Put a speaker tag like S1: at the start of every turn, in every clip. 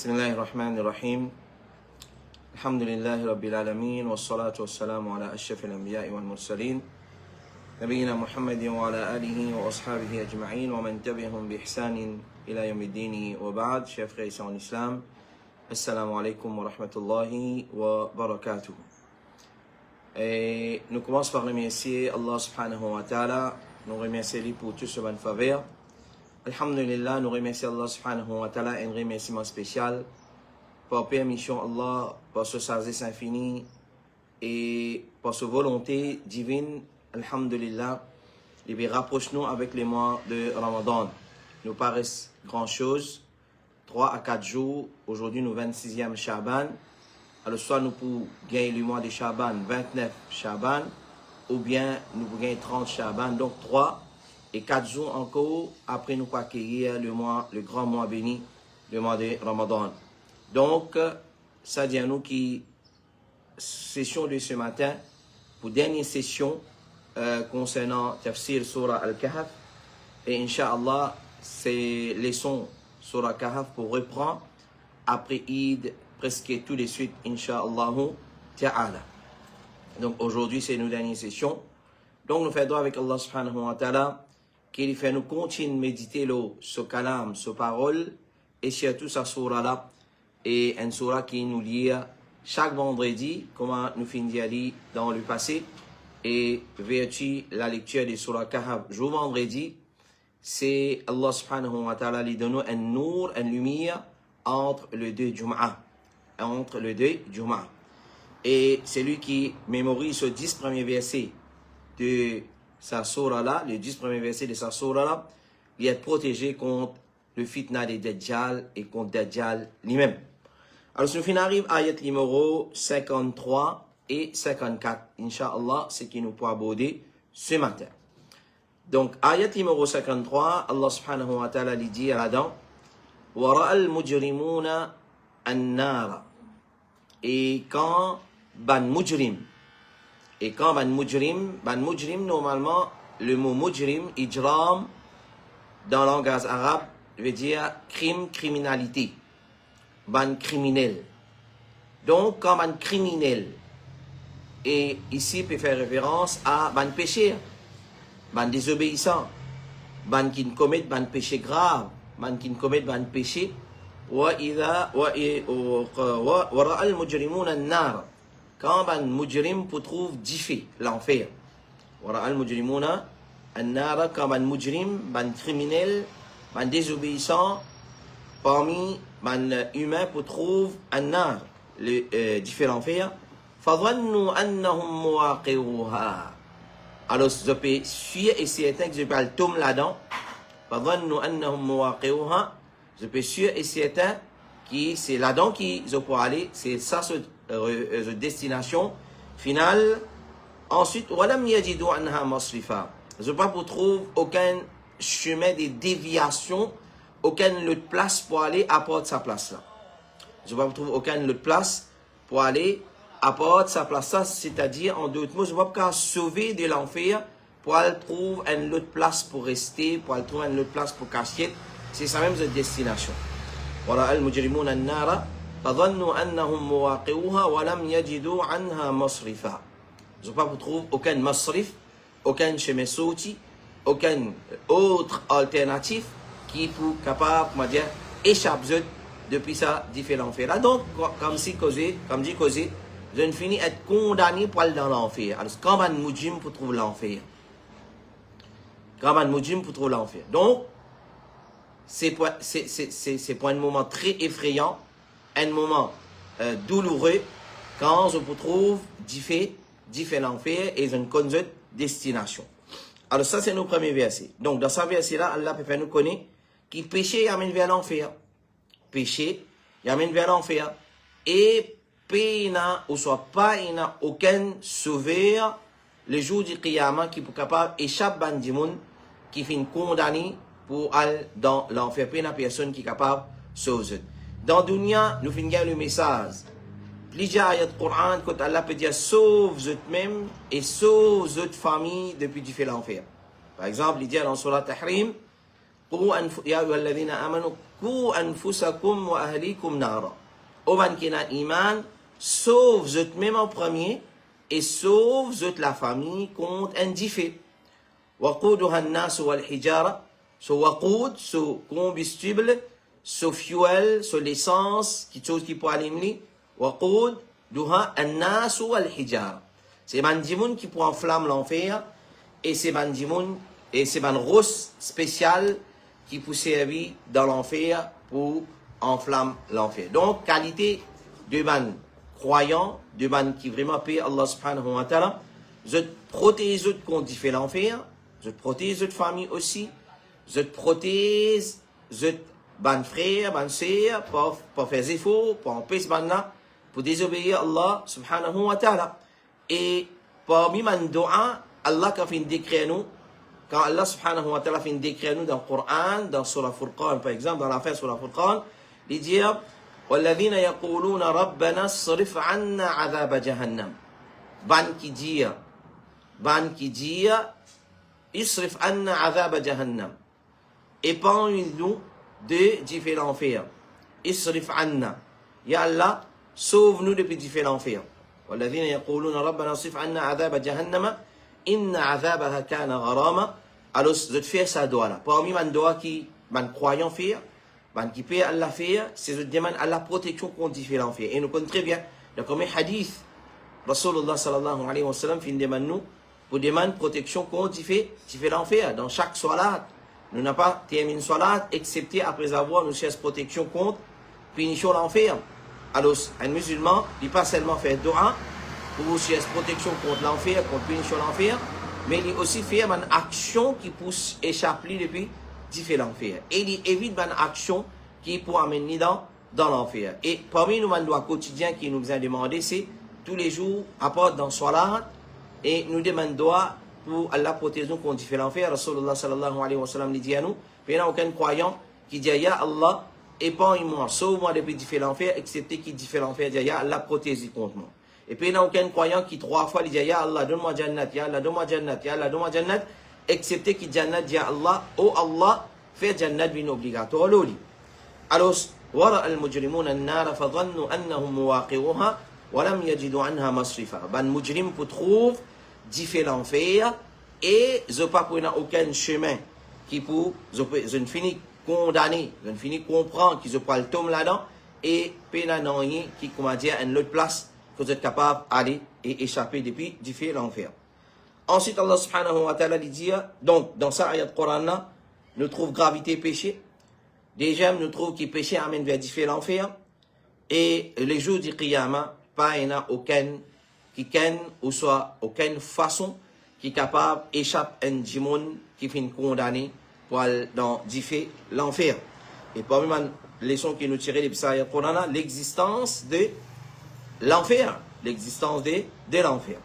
S1: بسم الله الرحمن الرحيم الحمد لله رب العالمين والصلاة والسلام على أشرف الأنبياء والمرسلين نبينا محمد وعلى آله وأصحابه أجمعين ومن تبعهم بإحسان إلى يوم الدين وبعد. Chers frères et sœurs en islam, assalamu alaikum wa rahmatullahi wa barakatuh. Et nous commençons par remercier Allah subhanahu wa ta'ala, nous remercier lui pour tout ce bon faveur. Alhamdulillah, nous remercions Allah subhanahu wa ta'ala, un remerciement spécial par permission Allah, par ce sagesse infinie et par sa volonté divine. Alhamdulillah, et bien rapproche-nous avec les mois de Ramadan. Nous paraissent grand chose, 3 à 4 jours, aujourd'hui nous 26e Shaban. Alors soit nous pouvons gagner le mois de Shaban, 29 Shaban, ou bien nous pouvons gagner 30 Shaban, donc 3 et 4 jours encore, après nous pouvons accueillir le grand mois béni, le mois de Ramadan. Donc, ça dit à nous qui, session de ce matin, pour dernière session concernant Tafsir Surah Al-Kahf, et Inch'Allah, c'est leçon Surah Al-Kahf pour reprendre après Eid, presque tout de suite, Inch'Allah Ta'ala. Donc aujourd'hui, c'est nos dernières sessions. Donc nous faisons avec Allah subhanahu wa ta'ala, qu'il fait nous continuer de méditer ce kalam, ce parole, et surtout sa surah là, et une surah qui nous lie chaque vendredi, comme nous finissons dans le passé, et vertu la lecture de surah Kahf, jour vendredi, c'est Allah subhanahu wa ta'ala qui donne un nour, une lumière entre les deux Jum'ah. Entre les deux Jum'ah. Et c'est lui qui mémorise ce 10 premiers versets de sa surah là, les 10 premiers versets de sa surah là, il est protégé contre le fitna des Dajjal et contre Dajjal lui-même. Alors, si nous arrivons à ayat numéro 53 et 54, Inch'Allah, c'est qui nous peut aborder ce matin. Donc, ayat numéro 53, Allah subhanahu wa ta'ala lui dit là-dedans, وَرَأَ الْمُجْرِمُونَ النَّارَ. Et quand ban mujrim, normalement, le mot mujrim, ijram, dans le langage arabe, veut dire crime, criminalité. Ban criminel. Donc, quand ban criminel, et ici, peut faire référence à ban péché, ban désobéissant, ban qui ne commet ban péché grave, ban qui ne commet ban péché, وَرَأَ الْمُجْرِمُونَ النَّارَ. Quand ban mujrim pour trouve diffé, l'enfer. وَرَأَ الْمُجْرِمُونَ النَّارَ. Quand ban mujrim, ban criminel, ban désobéissant, parmi ban humain pour trouve النار, le diffé l'enfer. فَظَنُّوا أَنَّهُمْ مُوَاقِعُوهَا. Alors, je peux suivre et c'est certain que je peux le tomber là-dedans. فَظَنُّوا أَنَّهُمْ مُوَاقِعُوهَا. Je peux sûr et certain que c'est là-dedans qu'ils vont aller, c'est ça cette destination finale. Ensuite, وَلَمْ يَجِدُوا عَنْهَا مَصْرِفًا. Je ne peux pas trouver aucun chemin de déviation, aucune autre place pour aller à part de sa place là. Je ne peux pas trouver aucune autre place pour aller à part de sa place là, c'est-à-dire en d'autres mots, je ne peux pas sauver de l'enfer pour aller trouver une autre place pour rester, pour aller trouver une autre place pour cacher. C'est sa même destination. وَرَأَ الْمُجْرِمُونَ النَّارَ فَظَنُّوا أَنَّهُمْ مُوَاقِعُوهَا وَلَمْ يَجِدُوا عَنْهَا مَصْرِفًا. Je ne peux pas trouver aucun masrif, aucun chemin sorti, aucun autre alternative qui peut capable, comment dire, échapper depuis ça différent fait là. Donc, comme dit causé, je ne finis être condamné pour aller dans l'enfer. Alors, quand un mujrim pour trouver l'enfer. Donc, c'est pour un moment très effrayant, un moment douloureux, quand je vous trouve différents faits et une conduite destination. Alors ça, c'est nos premiers versets. Donc, dans ce verset-là, Allah peut faire nous connaître que péché amène vers l'enfer. Péché amène vers l'enfer. Et péna, ou soit pas, il n'a aucun sauveur le jour du Qiyamah qui peut capable échapper à un monde qui finit condamné pour aller dans l'enfer. Il n'y a personne qui est capable de sauver. Dans Dunya, nous finissons le message. Plusieurs ayats du Coran, quand Allah peut dire sauve vous-même et sauve votre famille depuis différents enfers. Par exemple, il dit dans Surah Tahrim, Ya ayyuhalladhina amanu qu anfusakum wa ahlikum nara. Ô ban qui n'a iman, sauve zot même en premier et sauve zot la famille contre un diffé. Waquduha an-nas wal hijara. So waqud, so combustible, so fuel, so l'essence, quelque chose qui peut allumer. Waqud duha an-nas wal hijara. C'est ban dimoun qui peut enflammer l'enfer et c'est ban dimoun et c'est ban rose spécial qui peut servir dans l'enfer pour enflammer l'enfer. Donc qualité de ban croyant, de ban qui vraiment paie Allah subhanahu wa ta'ala, je protège contre différents l'enfer, je protège votre famille aussi. Je te protège, je ban frère, ban sœur, pour faire des efforts, pour empêcher banna, pour désobéir à Allah subhanahu wa ta'ala. Et parmi man doa, Allah qui a fait décrire nous, quand Allah subhanahu wa ta'ala fait décrire nous dans le Coran, dans Surah Furqan par exemple, dans la fin de Surah Furqan, il dit وَالَّذِينَ يَقُولُونَ رَبَّنَا اصْرِفْ عَنَّا عَذَابَ جَهَنَّمَ. Ban qui dit, اصْرِفْ عَنَّا عَذَابَ جَهَنَّمَ. Épargne-nous de différents enfers. Isrif anna. Ya Allah, sauve-nous depuis différents enfers. والذين يقولون ربنا اصرف عنا عذاب جهنم إن عذابها كان غراما. Alors, je te fais ça doigt là. Parmi man doigt qui, man croyant faire, man qui peut Allah faire, c'est je demande à la protection contre différents enfers. Et nous connaissons très bien, le premier hadith, Rasulullah sallallahu alayhi wa sallam, fin demande nous, pour demander protection contre différents enfers. Dans chaque salat, nous n'avons pas terminé une salat, excepté après avoir nous cherché protection contre punition l'enfer. Alors, un musulman, il pas seulement faire dua pour chercher protection contre l'enfer, contre punition l'enfer, mais il aussi fait une action qui pousse échapper depuis différents enfers. Et il évite une action qui peut amener dans l'enfer. Et parmi nous, un doigt quotidien qui nous a demandé, c'est tous les jours, apporte dans salat, et nous demandons pour Allah protéger nous contre différents enfers. Rasulullah sallallahu alayhi wa sallam dit à nous, il n'y a aucun croyant qui dit Ya Allah, épargne-moi, sauve-moi depuis différents enfers, excepté qui différents enfers dit Ya Allah, protège contre moi. Et puis il n'y a aucun croyant qui 3 fois dit Ya Allah, donne-moi Jannat, Ya Allah, donne-moi Jannat, Ya Allah, donne-moi Jannat, excepté qui Jannat dit Ya Allah, oh Allah, fais Jannat bin obligatoire. Alors, ورأى المجرمون النار فظنوا أنهم مواقعوها ولم يجدوا عنها مصرفا. Ben mujrim pour trouve différents enfers et je pas pour aucun chemin qui pour je ne finis condamner, je ne finis comprendre qu'ils ont pas le tome là-dedans et pénanant qui comment dire une autre place que vous êtes capable d'aller et échapper depuis différents enfers. Ensuite Allah subhanahu wa ta'ala dit donc dans sa ayat Coran là nous trouve gravité péché. Déjà nous trouve que péché amène vers différents enfers et les jours du qiyamah pas il n'y a aucun qui ken ou soit aucune façon qui est capable d'échapper à un démon qui finit condamné pour aller dans l'enfer. Et parmi les leçons qui nous tirent de l'ayat Coran, l'existence de l'enfer, l'existence de l'enfer.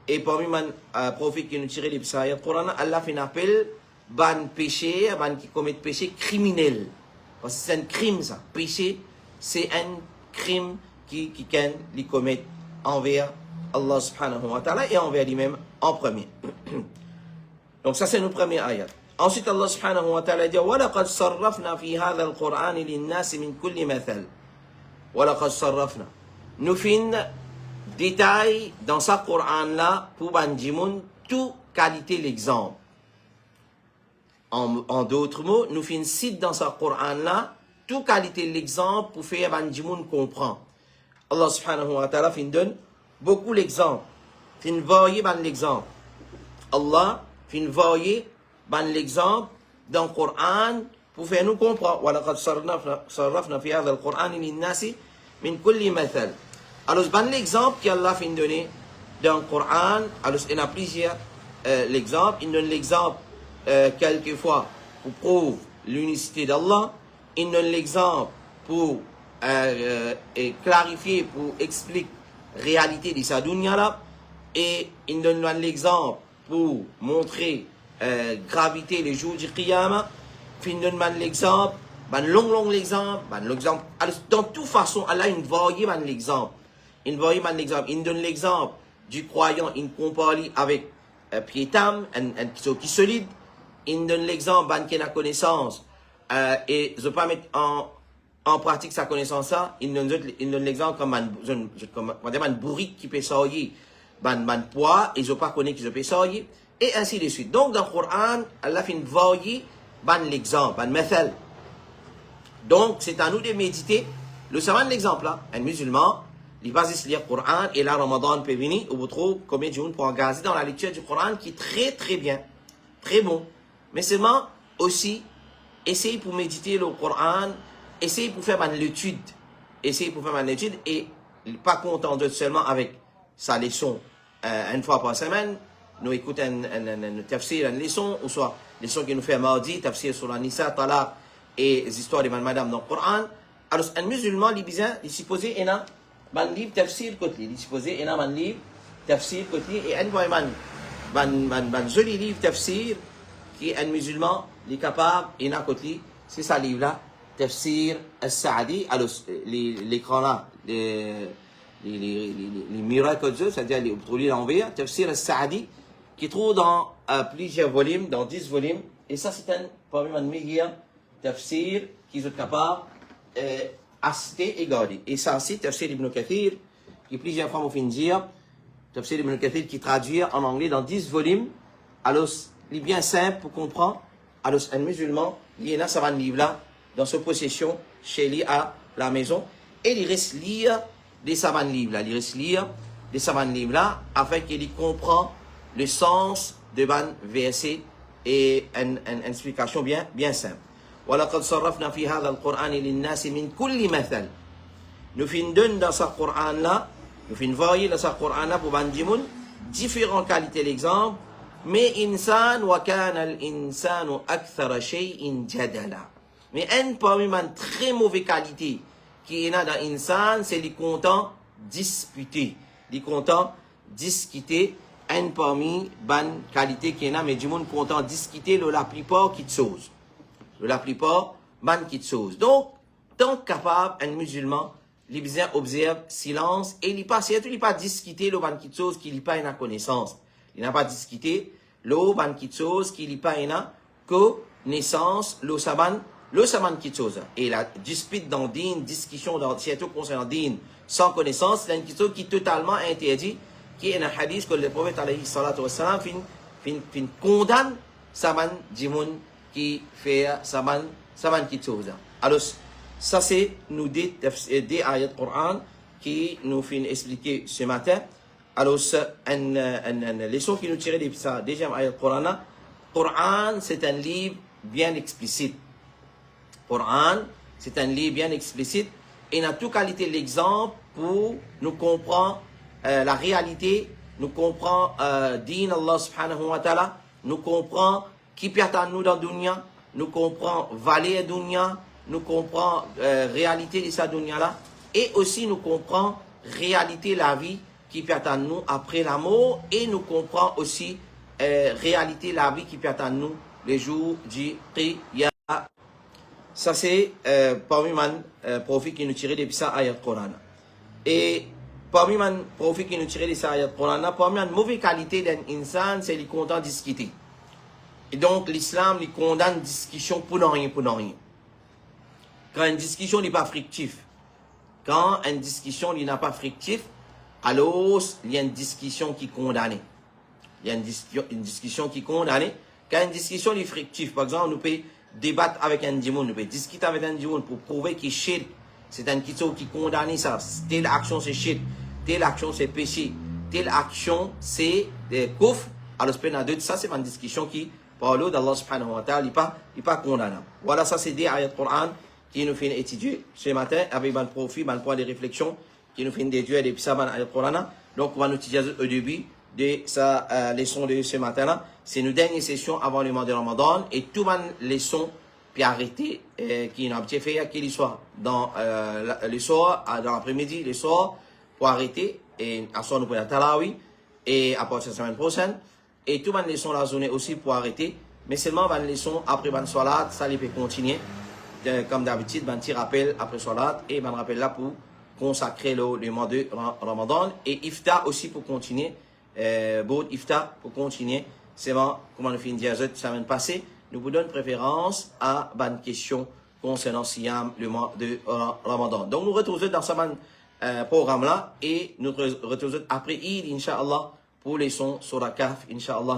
S1: Et parmi les prophètes qui nous tirent de l'ayat Coran, Allah fait un appel ban péché, ban qui commet péché criminel. Parce que c'est un crime ça. Péché, c'est un crime qui commet envers Allah subhanahu wa ta'ala et envers lui-même en premier. Donc ça c'est nos premiers ayats. Ensuite Allah subhanahu wa ta'ala dit وَلَقَدْ صَرَّفْنَا فِي هَذَا الْقُرْآنِ لِلنَّاسِ مِنْ كُلِّ مَثَلٍ. وَلَقَدْ صَرَّفْنَا. Nous fin détail dans ce Coran là pour bandimoun tout qualité l'exemple. En d'autres mots, nous fin cite dans ce Coran là tout qualité l'exemple pour faire bandimoun comprendre. Allah subhanahu wa ta'ala fin donne beaucoup l'exemple. Fin voyer ban l'exemple. Allah fin voyer ban l'exemple dans le Coran pour faire nous comprendre. وَلَقَدْ صَرَّفْنَا فِي هَذَا الْقُرْآنِ لِلنَّاسِ مِنْ كُلِّ مَثَلٍ. Alors, ban l'exemple qu'Allah fin donner dans le Coran, alors il y a plusieurs l'exemple. Il donne l'exemple quelquefois pour prouver l'unicité d'Allah. Il donne l'exemple pour clarifier, pour expliquer la réalité de sa dunya là. Et il donne l'exemple pour montrer gravité les jours du qiyamah. Il donne l'exemple, long l'exemple, l'exemple. Alors, dans toute façon, Allah il voyait l'exemple. Il voyait l'exemple. Il donne l'exemple du croyant, il compare avec piétam, qui est solide. Il donne l'exemple qui a la connaissance et je ne pas mettre en pratique sa connaissance ça, il donne l'exemple comme un bourrique qui peut sortir ban poids et je pas connaît qui je peux sortir et ainsi de suite. Donc dans le Coran, Allah fait varier ban l'exemple, ban method. Donc c'est à nous de méditer. Le savant l'exemple là, un musulman, il va se lire le Coran et là Ramadan peut venir où vous trouvez combien de jours pour engager dans la lecture du Coran qui est très très bien, très bon. Mais seulement aussi essayez pour méditer le Coran, essayez pour faire l'étude, essayez pour faire l'étude et pas content de seulement avec sa leçon une fois par semaine. Nous écoutons un tafsir, une leçon, ou soit leçon qui nous fait mardi, tafsir sur la Nisa, Talaq et les histoires de madame dans le Coran. Alors, un musulman, il est supposé qu'il a un livre tafsir côté, il est supposé qu'il a un livre tafsir côté, et un joli livre tafsir qui est un musulman, il est capable, il a côté, c'est ce livre-là, tafsir al-Sa'di. Alors, l'écran là, les miracles de Dieu, c'est-à-dire les produits l'envers, tafsir al-Sa'di, qui trouve dans plusieurs volumes, dans 10 volumes, et ça c'est un parmi les meilleurs tafsir qui sont capables d'assister et garder. Et ça c'est tafsir Ibn Kathir, qui plusieurs fois m'ont fait dire, tafsir Ibn Kathir qui traduit en anglais dans 10 volumes, alors il est bien simple pour comprendre. Alors un musulman, il y a un livre là, dans sa possession, chez lui à la maison, et il reste lire des savants livres là, il reste lire des savants livres là, afin qu'il comprend le sens de ban verset et une explication bien simple. وَلَقَدْ صَرَّفْنَا فِي هَذَا الْقُرْآنِ لِلنَّاسِ مِنْ كُلِّ مَثَلٍ. Nous finissons dans ce Coran là, nous finissons varier dans ce Coran là pour ban dimoun différentes qualités l'exemple, mais insan wa kana al-insanu akthara shay'in jadala. Mais un parmi les très mauvaise qualité qui est dans l'insan, c'est les content disputer, les content discuter. Un parmi bonne qualité qui est là, mais du monde content discuter la plupart qui chose. La plupart bonne qui chose. Donc, tant capable un musulman, il bien observe silence et il pas surtout il pas discuter le bonne qui chose qu'il pas une connaissance. Il n'a pas discuté le bonne qui chose qu'il pas une connaissance le saban qui chose. Et la dispute dans din, discussion dans surtout concernant din sans connaissance, c'est une question qui est totalement interdit. Qui est un hadith que le prophète alayhi salatu wassalam fin condamne saman dimoun qui fait saman qui chose. Alors ça c'est nous des ayats Coran qui nous fin expliquer ce matin. Alors une leçon qui nous tire de ça deuxième ayat Coran. Coran c'est un livre bien explicite. Coran c'est un livre bien explicite et il a toute qualité l'exemple pour nous comprendre la réalité, nous comprenons din Allah subhanahu wa ta'ala, nous comprenons qui peut attendre nous dans la dunya, nous comprenons valeur dunya, nous comprenons réalité de sa dunya là, et aussi nous comprenons réalité la vie qui peut attendre nous après la mort, et nous comprenons aussi réalité la vie qui peut attendre nous le jour du Qiyamah. Ça c'est parmi les profits qui nous tirent depuis ça ayat Coran. Et parmi les profits qui nous tirent de ça ayat Coran, parmi les mauvaises qualités d'un insan, c'est les content discuter. Et donc l'islam il condamne une discussion pour rien. Quand une discussion n'est pas fructive, quand une discussion n'est pas fructive, alors il y a une discussion qui est condamnée. Il y a une discussion qui est condamnée. Quand une discussion est fructive, par exemple, nous pouvons débattre avec un démon, nous pouvons discuter avec un démon pour prouver qu'il est shirk. C'est une question qui condamne ça. Telle action c'est shirk, telle action c'est péché, telle action c'est kufr. Alors ça c'est une discussion qui parle d'Allah subhanahu wa ta'ala, il pas condamnable. Voilà, ça c'est des ayats Coran qui nous fait étudier ce matin avec un profit, un point de réflexion qui nous fait déduire depuis ça, ayat Coran. Donc on va nous étudier au début de sa leçon de ce matin-là. C'est une dernière session avant le mois de Ramadan et tout les leçons puis arrêter qui n'a pas fait qu'il soit dans le soir, dans l'après-midi, le soir pour arrêter et à soir nous pouvons Talawi et à partir de la semaine prochaine et tout les leçons la journée aussi pour arrêter mais seulement les leçons après ban salat ça les peut continuer comme d'habitude un petit rappel après salat et un rappel là pour consacrer le mois de Ramadan et iftar aussi pour continuer iftar pour continuer c'est bon comme on a fait une diazette la semaine passée nous vous donnons préférence à bonne question concernant Siyam, le mois de Ramadan. Donc, nous retrouvons dans ce programme-là et nous retrouvons après Eid, Inch'Allah, pour les sons sur la Kahf, Inch'Allah,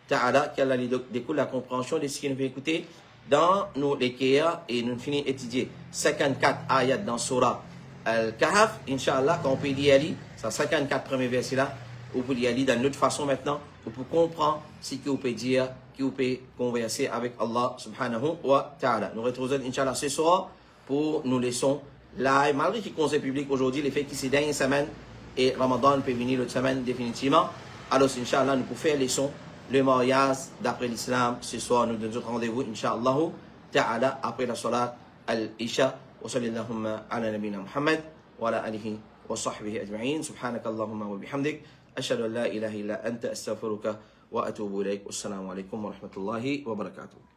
S1: Ta'ala, qu'Allah découle la compréhension de ce qu'il nous fait écouter dans nos Lekeya et nous finissons étudier 54 ayats dans Surah Al-Kahf, Inch'Allah, quand on peut y aller, c'est 54 premiers versets-là, on peut y aller d'une autre façon maintenant, pour comprendre ce qu'on peut dire, qu'on peut converser avec Allah subhanahu wa ta'ala. Nous retrouvons Inch'Allah ce soir pour nous leçons là, malgré qu'il y ait conseil public aujourd'hui, le fait que c'est dernière semaine et Ramadan peut venir l'autre semaine définitivement. Alors, Inch'Allah, nous pouvons faire les sons, le mariage d'après l'islam. Ce soir, nous donnons rendez-vous, Inch'Allah, ta'ala, après la salat al-Isha. Wa sallallahu ala nabina Muhammad wa ala alihi wa sahbihi ajma'in. Subhanaka Allahumma wa bihamdik. Ashhadu an la ilaha illa anta astaghfiruka wa atubu ilayk. Wassalamu alaikum wa rahmatullahi wa barakatuh.